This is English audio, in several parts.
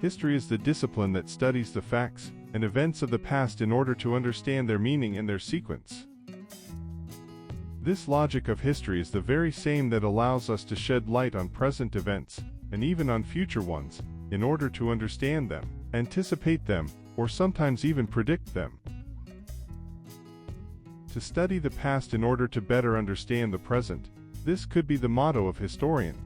History is the discipline that studies the facts and events of the past in order to understand their meaning and their sequence. This logic of history is the very same that allows us to shed light on present events, and even on future ones, in order to understand them, anticipate them, or sometimes even predict them. To study the past in order to better understand the present, this could be the motto of historian.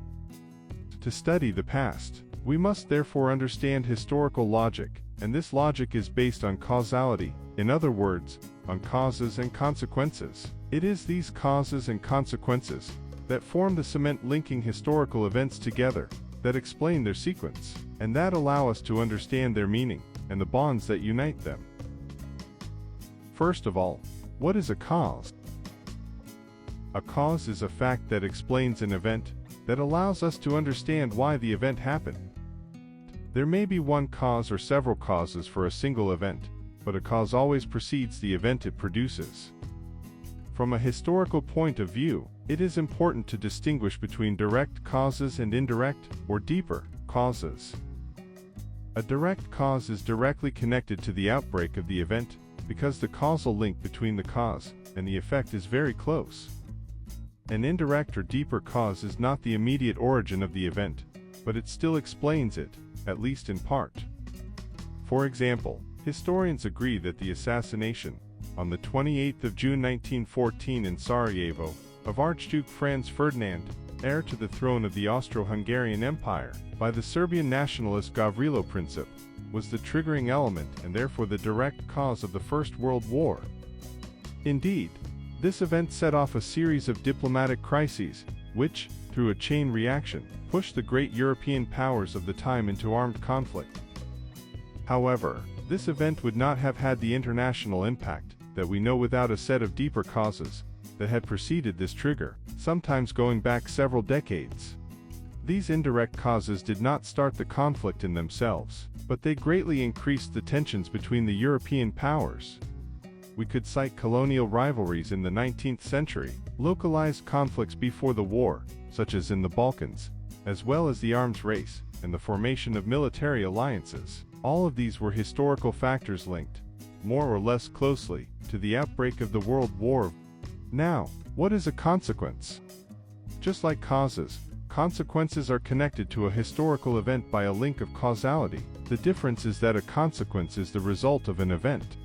To study the past, we must therefore understand historical logic, and this logic is based on causality, in other words, on causes and consequences. It is these causes and consequences that form the cement linking historical events together, that explain their sequence, and that allow us to understand their meaning and the bonds that unite them. First of all, what is a cause? A cause is a fact that explains an event, that allows us to understand why the event happened. There may be one cause or several causes for a single event, but a cause always precedes the event it produces. From a historical point of view, it is important to distinguish between direct causes and indirect, or deeper, causes. A direct cause is directly connected to the outbreak of the event, because the causal link between the cause and the effect is very close. An indirect or deeper cause is not the immediate origin of the event, but it still explains it, at least in part. For example, historians agree that the assassination, on the 28th of June 1914 in Sarajevo, of Archduke Franz Ferdinand, heir to the throne of the Austro-Hungarian Empire, by the Serbian nationalist Gavrilo Princip, was the triggering element and therefore the direct cause of the First World War. Indeed, this event set off a series of diplomatic crises, which, through a chain reaction, pushed the great European powers of the time into armed conflict. However, this event would not have had the international impact that we know without a set of deeper causes that had preceded this trigger, sometimes going back several decades. These indirect causes did not start the conflict in themselves, but they greatly increased the tensions between the European powers. We could cite colonial rivalries in the 19th century, localized conflicts before the war, such as in the Balkans, as well as the arms race and the formation of military alliances. All of these were historical factors linked, more or less closely, to the outbreak of the World War. Now, what is a consequence? Just like causes, consequences are connected to a historical event by a link of causality. The difference is that a consequence is the result of an event.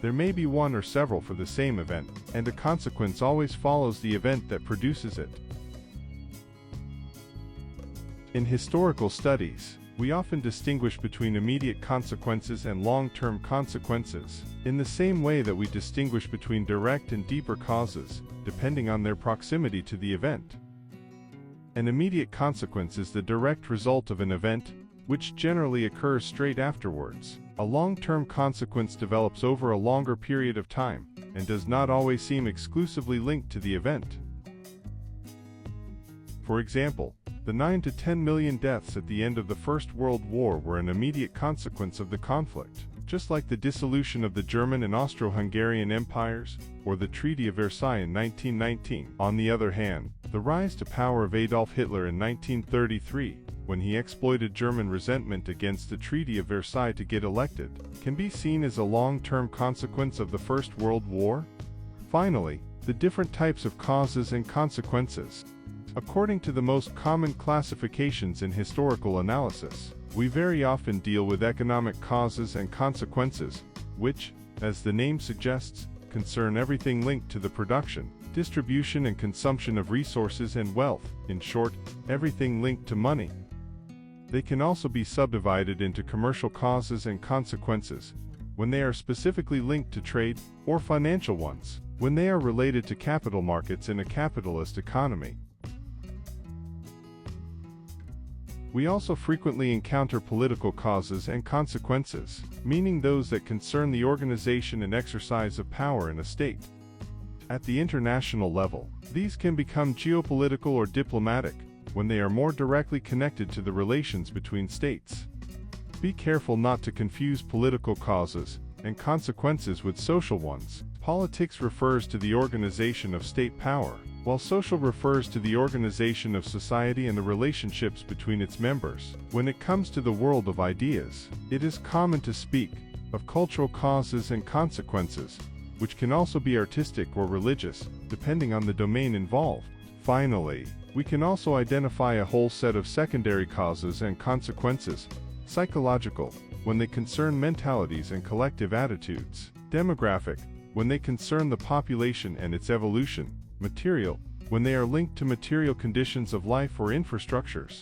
There may be one or several for the same event, and a consequence always follows the event that produces it. In historical studies, we often distinguish between immediate consequences and long-term consequences, in the same way that we distinguish between direct and deeper causes, depending on their proximity to the event. An immediate consequence is the direct result of an event, which generally occurs straight afterwards. A long-term consequence develops over a longer period of time, and does not always seem exclusively linked to the event. For example, the 9 to 10 million deaths at the end of the First World War were an immediate consequence of the conflict, just like the dissolution of the German and Austro-Hungarian empires, or the Treaty of Versailles in 1919. On the other hand, the rise to power of Adolf Hitler in 1933, when he exploited German resentment against the Treaty of Versailles to get elected, can be seen as a long-term consequence of the First World War. Finally, the different types of causes and consequences. According to the most common classifications in historical analysis, we very often deal with economic causes and consequences, which, as the name suggests, concern everything linked to the production, distribution and consumption of resources and wealth, in short, everything linked to money. They can also be subdivided into commercial causes and consequences, when they are specifically linked to trade, or financial ones, when they are related to capital markets in a capitalist economy. We also frequently encounter political causes and consequences, meaning those that concern the organization and exercise of power in a state. At the international level, these can become geopolitical or diplomatic, when they are more directly connected to the relations between states. Be careful not to confuse political causes and consequences with social ones. Politics refers to the organization of state power, while social refers to the organization of society and the relationships between its members. When it comes to the world of ideas, it is common to speak of cultural causes and consequences, which can also be artistic or religious, depending on the domain involved. Finally, we can also identify a whole set of secondary causes and consequences, psychological, when they concern mentalities and collective attitudes; demographic, when they concern the population and its evolution; material, when they are linked to material conditions of life or infrastructures.